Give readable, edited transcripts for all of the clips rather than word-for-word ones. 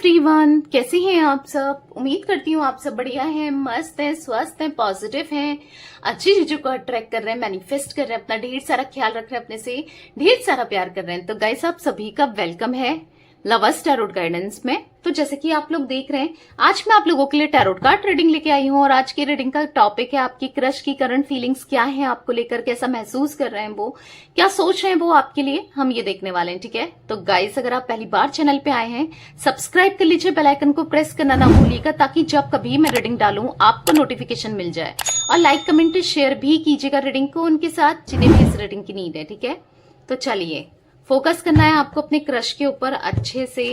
Everyone, कैसे हैं आप सब। उम्मीद करती हूँ आप सब बढ़िया हैं, मस्त हैं, स्वस्थ हैं, पॉजिटिव हैं, अच्छी चीजों को अट्रैक्ट कर रहे हैं, मैनिफेस्ट कर रहे हैं, अपना ढेर सारा ख्याल रख रहे हैं, अपने से ढेर सारा प्यार कर रहे हैं। तो गाइस, आप सभी का वेलकम है लवर्स टैरोट गाइडेंस में। तो जैसे कि आप लोग देख रहे हैं, आज मैं आप लोगों के लिए टैरोट कार्ड रीडिंग लेके आई हूँ और आज की रीडिंग का टॉपिक है आपकी क्रश की करंट फीलिंग्स क्या है, आपको लेकर कैसा महसूस कर रहे हैं वो, क्या सोच रहे हैं वो आपके लिए, हम ये देखने वाले हैं। ठीक है, तो गाइस अगर आप पहली बार चैनल पे आए हैं, सब्सक्राइब कर लीजिए, बेल आइकन को प्रेस करना ना भूलिएगा ताकि जब कभी मैं रीडिंग डालूं आपको नोटिफिकेशन मिल जाए। और लाइक कमेंट शेयर भी कीजिएगा रीडिंग को उनके साथ जिन्हें भी इस रीडिंग की नीड है। ठीक है, तो चलिए, फोकस करना है आपको अपने क्रश के ऊपर, अच्छे से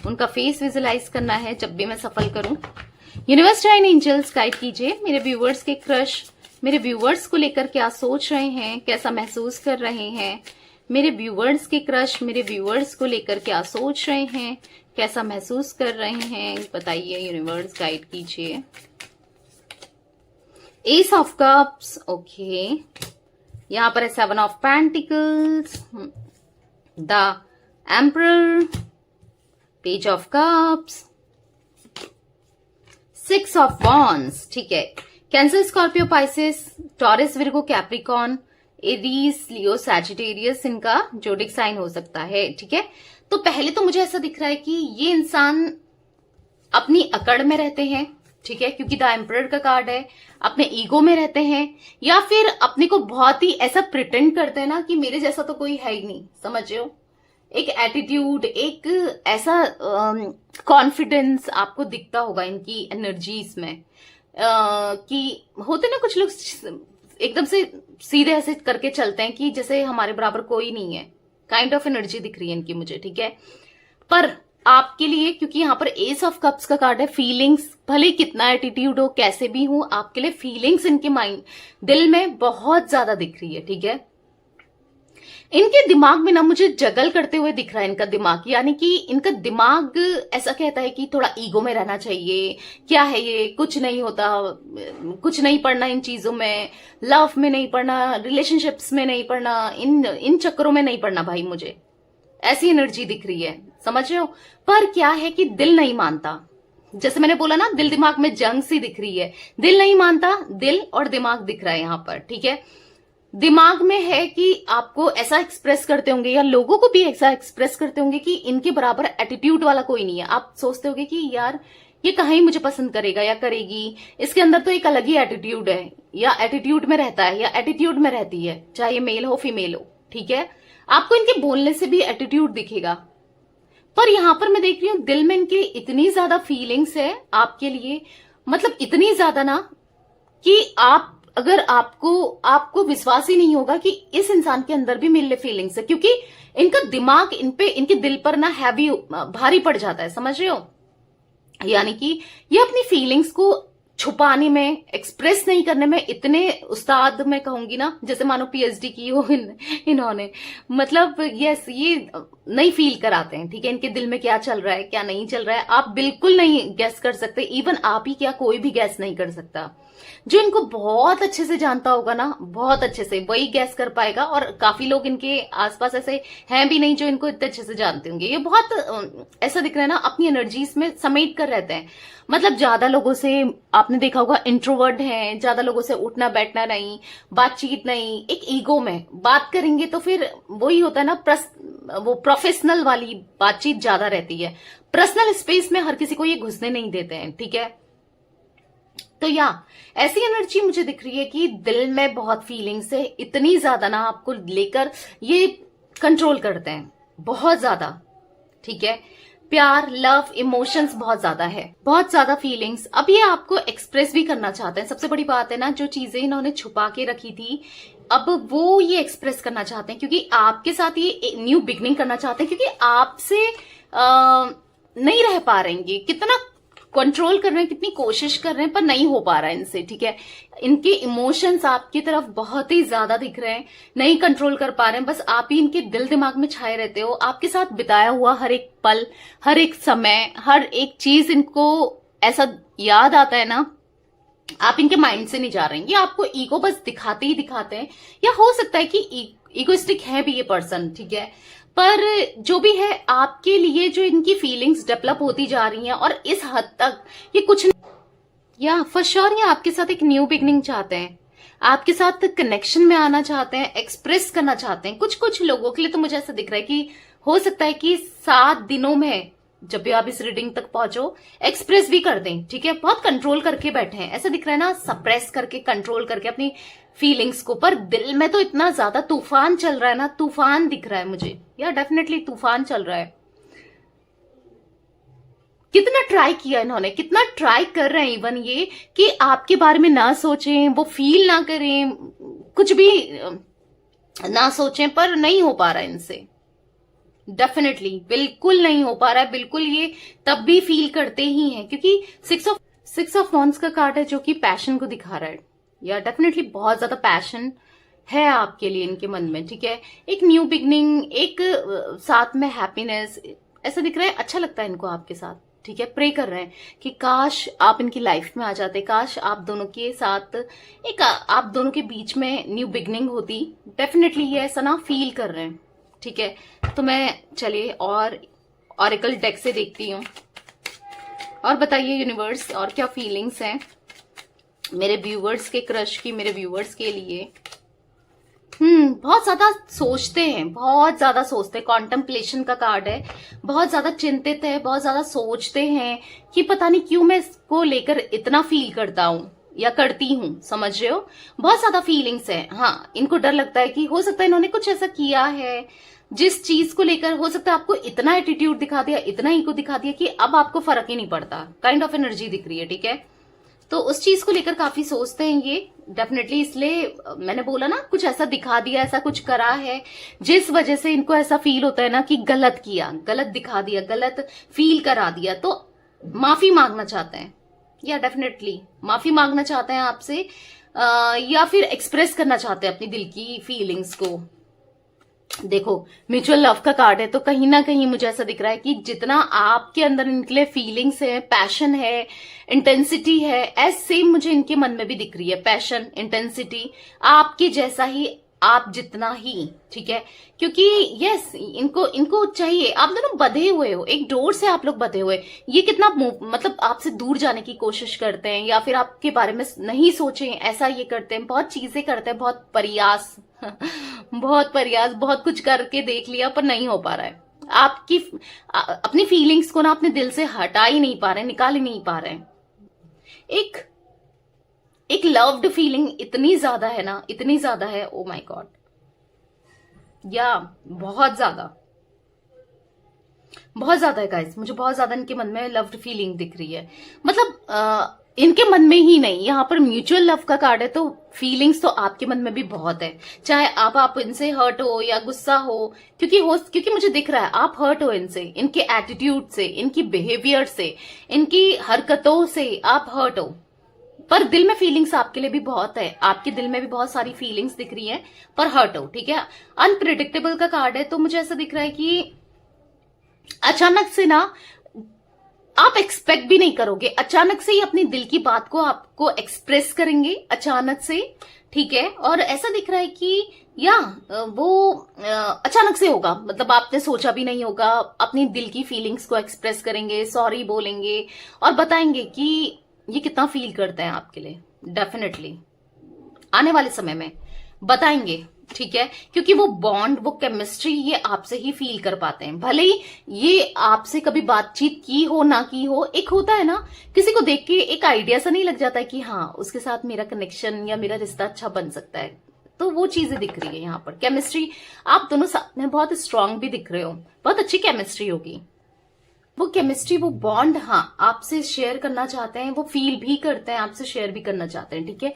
उनका फेस विजुलाइज करना है जब भी मैं सफल करूं। यूनिवर्स डिवाइन एंजल्स गाइड कीजिए मेरे व्यूवर्स के क्रश, मेरे व्यूवर्स को लेकर क्या सोच रहे हैं, कैसा महसूस कर रहे हैं। मेरे व्यूवर्स के क्रश मेरे व्यूवर्स को लेकर क्या सोच रहे हैं, कैसा महसूस कर रहे हैं, बताइए। यूनिवर्स गाइड कीजिए। एस ऑफ कप्स, ओके, यहां पर है 7 of pentacles, the emperor, page of cups, 6 of wands. ठीक है, Cancer, Scorpio, Pisces, Taurus, Virgo, Capricorn, Aries, Leo, Sagittarius इनका जोडिक साइन हो सकता है। ठीक है, तो पहले तो मुझे ऐसा दिख रहा है कि ये इंसान अपनी अकड़ में रहते हैं। ठीक है, क्योंकि द एम्परर का कार्ड है, अपने ईगो में रहते हैं या फिर अपने को बहुत ही ऐसा प्रिटेंड करते हैं ना कि मेरे जैसा तो कोई है ही नहीं, समझ रहे हो। एक एटीट्यूड, एक ऐसा कॉन्फिडेंस आपको दिखता होगा इनकी एनर्जीज में, कि होते ना कुछ लोग एकदम से सीधे ऐसे करके चलते हैं कि जैसे हमारे बराबर कोई नहीं है, काइंड ऑफ एनर्जी दिख रही है इनकी मुझे। ठीक है, पर आपके लिए, क्योंकि यहाँ पर एस ऑफ कप्स का कार्ड है, फीलिंग्स, भले कितना एटीट्यूड हो, कैसे भी हो, आपके लिए फीलिंग्स इनके माइंड, दिल में बहुत ज्यादा दिख रही है। ठीक है, इनके दिमाग में ना मुझे जगल करते हुए दिख रहा है इनका दिमाग, यानी कि इनका दिमाग ऐसा कहता है कि थोड़ा ईगो में रहना चाहिए, क्या है ये, कुछ नहीं होता, कुछ नहीं पढ़ना इन चीजों में, लव में नहीं पढ़ना, रिलेशनशिप्स में नहीं पढ़ना, इन चक्करों में नहीं पढ़ना भाई, मुझे ऐसी एनर्जी दिख रही है, समझ रहे हो। पर क्या है कि दिल नहीं मानता, जैसे मैंने बोला ना, दिल दिमाग में जंग सी दिख रही है, दिल नहीं मानता, दिल और दिमाग दिख रहा है यहां पर। ठीक है, दिमाग में है कि आपको ऐसा एक्सप्रेस करते होंगे या लोगों को भी ऐसा एक्सप्रेस करते होंगे कि इनके बराबर एटीट्यूड वाला कोई नहीं है। आप सोचते होंगे कि यार ये कहीं मुझे पसंद करेगा या करेगी, इसके अंदर तो एक अलग ही एटीट्यूड है, या एटीट्यूड में रहता है या एटीट्यूड में रहती है, चाहे ये मेल हो फीमेल हो। ठीक है, आपको इनके बोलने से भी एटीट्यूड दिखेगा, पर यहां पर मैं देख रही हूं दिल में इनके इतनी ज्यादा फीलिंग्स है आपके लिए, मतलब इतनी ज्यादा ना कि आप अगर आपको विश्वास ही नहीं होगा कि इस इंसान के अंदर भी मेरे लिए फीलिंग्स है, क्योंकि इनका दिमाग इनके दिल पर ना हैवी, भारी पड़ जाता है, समझ रहे हो। यानी कि ये अपनी फीलिंग्स को छुपाने में, एक्सप्रेस नहीं करने में इतने उस्ताद, मैं कहूंगी ना, जैसे मानो पीएचडी की हो इन्होंने, मतलब यस, ये नहीं फील कराते हैं। ठीक है, इनके दिल में क्या चल रहा है, क्या नहीं चल रहा है, आप बिल्कुल नहीं गैस कर सकते। इवन आप ही क्या, कोई भी गैस नहीं कर सकता। जो इनको बहुत अच्छे से जानता होगा ना, बहुत अच्छे से, वही गैस कर पाएगा। और काफी लोग इनके आसपास ऐसे हैं भी नहीं जो इनको इतने अच्छे से जानते होंगे। ये बहुत ऐसा दिख रहा है ना, अपनी एनर्जीज में समेट कर रहते हैं, मतलब ज्यादा लोगों से, आपने देखा होगा इंट्रोवर्ट हैं, ज्यादा लोगों से उठना बैठना नहीं, बातचीत नहीं, एक ईगो में बात करेंगे तो फिर वही होता है ना, वो प्रोफेशनल वाली बातचीत ज्यादा रहती है, पर्सनल स्पेस में हर किसी को ये घुसने नहीं देते हैं। ठीक है, तो या ऐसी एनर्जी मुझे दिख रही है कि दिल में बहुत फीलिंग्स है, इतनी ज्यादा ना आपको लेकर ये कंट्रोल करते हैं, बहुत ज्यादा। ठीक है, प्यार, लव, इमोशंस बहुत ज्यादा है, बहुत ज्यादा फीलिंग्स। अब ये आपको एक्सप्रेस भी करना चाहते हैं। सबसे बड़ी बात है ना, जो चीजें इन्होंने छुपा के रखी थी, अब वो ये एक्सप्रेस करना चाहते हैं, क्योंकि आपके साथ ये न्यू बिगनिंग करना चाहते हैं, क्योंकि आपसे नहीं रह पा रहे हैं, कितना कंट्रोल कर रहे हैं, कितनी कोशिश कर रहे हैं, पर नहीं हो पा रहा है इनसे। ठीक है, इनके इमोशंस आपकी तरफ बहुत ही ज्यादा दिख रहे हैं, नहीं कंट्रोल कर पा रहे हैं, बस आप ही इनके दिल दिमाग में छाए रहते हो। आपके साथ बिताया हुआ हर एक पल, हर एक समय, हर एक चीज इनको ऐसा याद आता है ना, आप इनके माइंड से नहीं जा रहे हैं। ये आपको ईगो बस दिखाते ही दिखाते हैं, या हो सकता है कि ईगोइस्टिक है भी ये पर्सन। ठीक है, पर जो भी है, आपके लिए जो इनकी फीलिंग्स डेवलप होती जा रही हैं और इस हद तक ये कुछ, या फॉर श्योर ये आपके साथ एक न्यू बिगनिंग चाहते हैं, आपके साथ कनेक्शन में आना चाहते हैं, एक्सप्रेस करना चाहते हैं। कुछ कुछ लोगों के लिए तो मुझे ऐसा दिख रहा है कि हो सकता है कि 7 दिनों में जब भी आप इस रीडिंग तक पहुंचो एक्सप्रेस भी कर दें, ठीक है। बहुत कंट्रोल करके बैठे हैं, ऐसा दिख रहा है ना, सप्रेस करके, कंट्रोल करके अपनी फीलिंग्स को, पर दिल में तो इतना ज्यादा तूफान चल रहा है ना, तूफान दिख रहा है मुझे, या डेफिनेटली तूफान चल रहा है। कितना ट्राई किया इन्होंने, कितना ट्राई कर रहे हैं इवन ये कि आपके बारे में ना सोचें, वो फील ना करें, कुछ भी ना सोचें, पर नहीं हो पा रहा है इनसे। डेफिनेटली बिल्कुल नहीं हो पा रहा है, बिल्कुल ये तब भी फील करते ही हैं, क्योंकि सिक्स ऑफ वॉन्ड्स का कार्ड है जो कि पैशन को दिखा रहा है, या डेफिनेटली बहुत ज्यादा पैशन है आपके लिए इनके मन में, ठीक है। एक न्यू बिगनिंग, एक साथ में हैप्पीनेस, ऐसा दिख रहा है, अच्छा लगता है इनको आपके साथ, ठीक है। प्रे कर रहे हैं कि काश आप इनकी लाइफ में आ जाते, काश आप दोनों के साथ एक, आप दोनों के बीच में न्यू बिगनिंग होती। डेफिनेटली ये ऐसा ना फील कर रहे हैं, ठीक है। तो मैं चलिए और ऑरेकल डेक से देखती हूँ, और बताइए यूनिवर्स और क्या फीलिंग्स हैं मेरे व्यूवर्स के क्रश की, मेरे व्यूवर्स के लिए। बहुत ज्यादा सोचते हैं, बहुत ज्यादा सोचते हैं, कॉन्टेम्पलेशन का कार्ड है, बहुत ज्यादा चिंतित है, बहुत ज्यादा सोचते हैं कि पता नहीं क्यों मैं इसको लेकर इतना फील करता हूं या करती हूं, समझ रहे हो, बहुत ज्यादा फीलिंग्स है। हाँ, इनको डर लगता है कि हो सकता है इन्होंने कुछ ऐसा किया है जिस चीज को लेकर हो सकता है आपको इतना एटीट्यूड दिखा दिया, इतना ईगो दिखा दिया कि अब आपको फर्क ही नहीं पड़ता, काइंड ऑफ एनर्जी दिख रही है, ठीक है। तो उस चीज को लेकर काफी सोचते हैं ये, डेफिनेटली। इसलिए मैंने बोला ना, कुछ ऐसा दिखा दिया, ऐसा कुछ करा है जिस वजह से इनको ऐसा फील होता है ना कि गलत किया, गलत दिखा दिया, गलत फील करा दिया, तो माफी मांगना चाहते हैं, या डेफिनेटली माफी मांगना चाहते हैं आपसे, या फिर एक्सप्रेस करना चाहते हैं अपनी दिल की फीलिंग्स को। देखो, म्यूचुअल लव का कार्ड है, तो कहीं ना कहीं मुझे ऐसा दिख रहा है कि जितना आपके अंदर इनके लिए फीलिंग्स है, पैशन है, इंटेंसिटी है, एज सेम मुझे इनके मन में भी दिख रही है, पैशन, इंटेंसिटी, आपके जैसा ही, आप जितना ही, ठीक है। क्योंकि यस, इनको चाहिए, आप दोनों बंधे हुए हो, एक डोर से आप लोग बंधे हुए, ये कितना मतलब आपसे दूर जाने की कोशिश करते हैं, या फिर आपके बारे में नहीं सोचें, ऐसा ये करते हैं, बहुत चीजें करते हैं, बहुत प्रयास बहुत प्रयास, बहुत कुछ करके देख लिया, पर नहीं हो पा रहा है। आपकी अपनी फीलिंग्स को ना अपने दिल से हटा ही नहीं पा रहे, निकाल ही नहीं पा रहे। एक लव्ड फीलिंग इतनी ज्यादा है ना, इतनी ज्यादा है, ओ माय गॉड, या बहुत ज्यादा है गाइस, मुझे बहुत ज्यादा इनके मन में लव्ड फीलिंग दिख रही है। मतलब इनके मन में ही नहीं, यहाँ पर म्यूचुअल लव का कार्ड है, तो फीलिंग्स तो आपके मन में भी बहुत है, चाहे आप इनसे हर्ट हो या गुस्सा हो, क्योंकि मुझे दिख रहा है आप हर्ट हो इनसे, इनके एटीट्यूड से, इनकी बिहेवियर से, इनकी हरकतों से आप हर्ट हो, पर दिल में फीलिंग्स आपके लिए भी बहुत है, आपके दिल में भी बहुत सारी फीलिंग्स दिख रही है, पर हर्ट हो, ठीक है। अनप्रिडिक्टेबल का कार्ड है, तो मुझे ऐसा दिख रहा है कि अचानक से ना आप एक्सपेक्ट भी नहीं करोगे, अचानक से ही अपनी दिल की बात को आपको एक्सप्रेस करेंगे, अचानक से, ठीक है। और ऐसा दिख रहा है कि या वो अचानक से होगा, मतलब आपने सोचा भी नहीं होगा, अपनी दिल की फीलिंग्स को एक्सप्रेस करेंगे, सॉरी बोलेंगे और बताएंगे कि ये कितना फील करते हैं आपके लिए। डेफिनेटली आने वाले समय में बताएंगे, ठीक है, क्योंकि वो बॉन्ड, वो केमिस्ट्री ये आपसे ही फील कर पाते हैं, भले ही ये आपसे कभी बातचीत की हो ना की हो। एक होता है ना, किसी को देख के एक आइडिया सा नहीं लग जाता है कि हाँ उसके साथ मेरा कनेक्शन या मेरा रिश्ता अच्छा बन सकता है, तो वो चीजें दिख रही है यहाँ पर। केमिस्ट्री आप दोनों साथ में बहुत स्ट्रांग भी दिख रहे हो, बहुत अच्छी केमिस्ट्री होगी। वो केमिस्ट्री, वो बॉन्ड, हाँ आपसे शेयर करना चाहते हैं, वो फील भी करते हैं, आपसे शेयर भी करना चाहते हैं, ठीक है।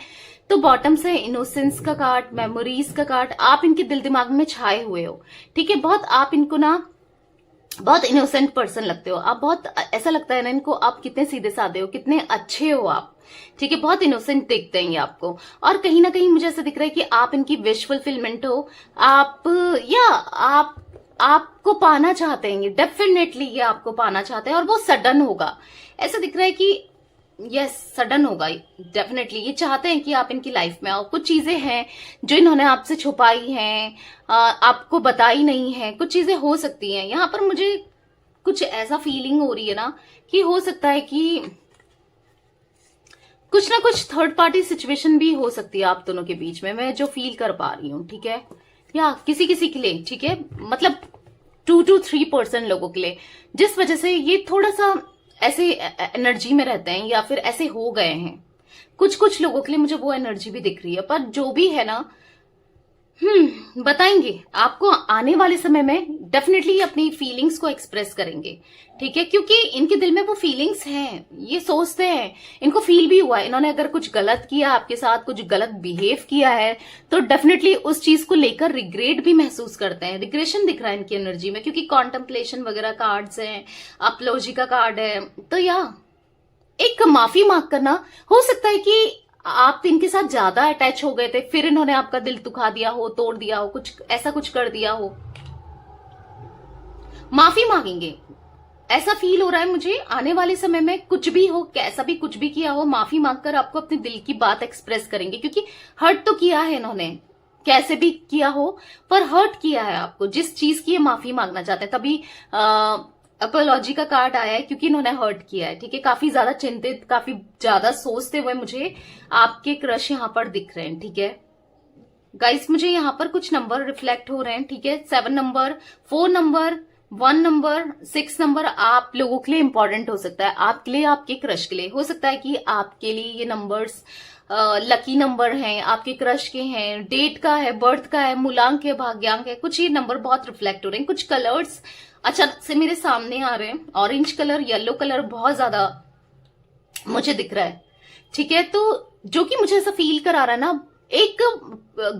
तो बॉटम से इनोसेंस का कार्ड, मेमोरीज का कार्ड, आप इनके दिल दिमाग में छाए हुए हो, ठीक है। बहुत आप इनको ना बहुत इनोसेंट पर्सन लगते हो आप, बहुत ऐसा लगता है ना इनको, आप कितने सीधे साधे हो, कितने अच्छे हो आप, ठीक है। बहुत इनोसेंट देखते हैं ये आपको, और कहीं ना कहीं मुझे ऐसा दिख रहा है कि आप इनकी विश फुलफिलमेंट हो, आप या आपको पाना चाहते हैं, डेफिनेटली ये आपको पाना चाहते हैं, और वो सडन होगा। ऐसा दिख रहा है कि यस सडन होगा डेफिनेटली। ये चाहते हैं कि आप इनकी लाइफ में आओ। कुछ चीजें हैं जो इन्होंने आपसे छुपाई हैं, आपको बताई नहीं है। कुछ चीजें हो सकती हैं। यहाँ पर मुझे कुछ ऐसा फीलिंग हो रही है ना कि हो सकता है कि कुछ ना कुछ थर्ड पार्टी सिचुएशन भी हो सकती है आप दोनों के बीच में, मैं जो फील कर पा रही हूँ, ठीक है। या किसी किसी के लिए, ठीक है, मतलब 2 to 3% लोगों के लिए, जिस वजह से ये थोड़ा सा ऐसे एनर्जी में रहते हैं या फिर ऐसे हो गए हैं। कुछ कुछ लोगों के लिए मुझे वो एनर्जी भी दिख रही है। पर जो भी है ना, बताएंगे आपको आने वाले समय में, डेफिनेटली अपनी फीलिंग्स को एक्सप्रेस करेंगे, ठीक है। क्योंकि इनके दिल में वो फीलिंग्स हैं, ये सोचते हैं, इनको फील भी हुआ है। इन्होंने अगर कुछ गलत किया आपके साथ, कुछ गलत बिहेव किया है, तो डेफिनेटली उस चीज को लेकर रिग्रेट भी महसूस करते हैं। रिग्रेशन दिख रहा है इनकी एनर्जी में, क्योंकि कॉन्टेम्पलेशन वगैरह कार्ड्स हैं, अपलॉजी का कार्ड है। तो या एक माफी मांग करना, हो सकता है कि आप इनके साथ ज्यादा अटैच हो गए थे, फिर इन्होंने आपका दिल दुखा दिया हो, तोड़ दिया हो, कुछ ऐसा कुछ कर दिया हो, माफी मांगेंगे। ऐसा फील हो रहा है मुझे आने वाले समय में। कुछ भी हो, कैसा भी कुछ भी किया हो, माफी मांगकर आपको अपने दिल की बात एक्सप्रेस करेंगे। क्योंकि हर्ट तो किया है इन्होंने, कैसे भी किया हो, पर हर्ट किया है आपको, जिस चीज की ये माफी मांगना चाहते हैं। तभी अपोलॉजी का कार्ड आया है, क्योंकि इन्होंने हर्ट किया है, ठीक है। काफी ज्यादा चिंतित, काफी ज्यादा सोचते हुए मुझे आपके क्रश यहाँ पर दिख रहे हैं, ठीक है। गाइस मुझे यहाँ पर कुछ नंबर रिफ्लेक्ट हो रहे हैं, ठीक है। 7 नंबर, 4 नंबर, 1 नंबर, 6 नंबर आप लोगों के लिए इंपॉर्टेंट हो सकता है। आपके लिए, आपके क्रश के लिए हो सकता है कि आपके लिए ये नंबर्स लकी नंबर हैं, आपके क्रश के हैं, डेट का है, बर्थ का है, मूलांक है, भाग्यांक है। कुछ ये नंबर बहुत रिफ्लेक्ट हो रहे हैं। कुछ कलर्स अचानक से मेरे सामने आ रहे हैं। ऑरेंज कलर, येलो कलर बहुत ज्यादा मुझे दिख रहा है, ठीक है। तो जो कि मुझे ऐसा फील करा रहा है ना, एक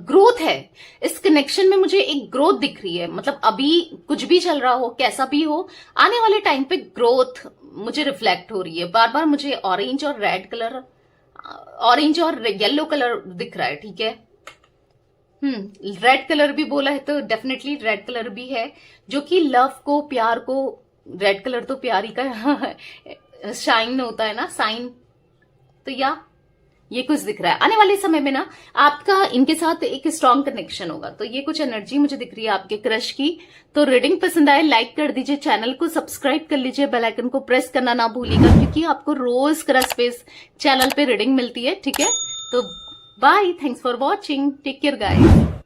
ग्रोथ है इस कनेक्शन में। मुझे एक ग्रोथ दिख रही है। मतलब अभी कुछ भी चल रहा हो, कैसा भी हो, आने वाले टाइम पे ग्रोथ मुझे रिफ्लेक्ट हो रही है। बार बार मुझे ऑरेंज और रेड कलर, ऑरेंज और येलो कलर दिख रहा है, ठीक है। रेड कलर भी बोला है तो डेफिनेटली रेड कलर भी है, जो कि लव को, प्यार को, रेड कलर तो प्यार ही का शाइन होता है ना, साइन। तो या ये कुछ दिख रहा है आने वाले समय में ना, आपका इनके साथ एक स्ट्रॉन्ग कनेक्शन होगा। तो ये कुछ एनर्जी मुझे दिख रही है आपके क्रश की। तो रीडिंग पसंद आए लाइक कर दीजिए, चैनल को सब्सक्राइब कर लीजिए, बेल आइकन को प्रेस करना ना भूलिएगा, क्योंकि आपको रोज क्रश पे चैनल पे रीडिंग मिलती है, ठीक है। तो bye, thanks for watching, take care guys.